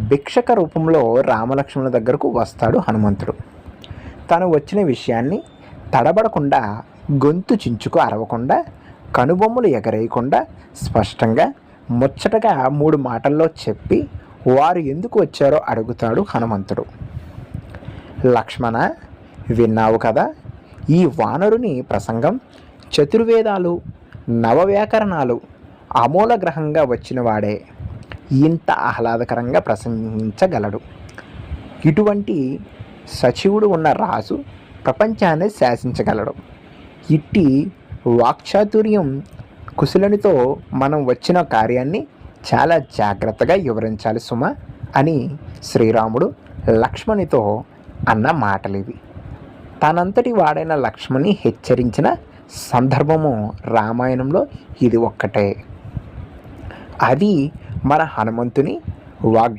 భిక్షక రూపంలో రామలక్ష్మణుల దగ్గరకు వస్తాడు హనుమంతుడు. తను వచ్చిన విషయాన్ని తడబడకుండా, గొంతు చించుకు అరవకుండా, కనుబొమ్మలు ఎగరేయకుండా స్పష్టంగా ముచ్చటగా 3 మాటల్లో చెప్పి వారు ఎందుకు వచ్చారో అడుగుతాడు హనుమంతుడు. లక్ష్మణ, విన్నావు కదా, ఈ వానరుని ప్రసంగం చతుర్వేదాలు, నవవ్యాకరణాలు అమూలగ్రహంగా వచ్చినవాడే ఇంత ఆహ్లాదకరంగా ప్రసంగించగలడు. ఇటువంటి సచివుడు ఉన్న రాజు ప్రపంచాన్ని శాసించగలడు. ఇట్టి వాక్చాతుర్యం కుశలునితో మనం వచ్చిన కార్యాన్ని చాలా జాగ్రత్తగా వివరించాలి సుమ అని శ్రీరాముడు లక్ష్మణునితో అన్న మాటలివి. తనంతటి వాడైన లక్ష్మణుని హెచ్చరించిన సందర్భము రామాయణంలో ఇది ఒక్కటే. అది మన హనుమంతుని వాగ్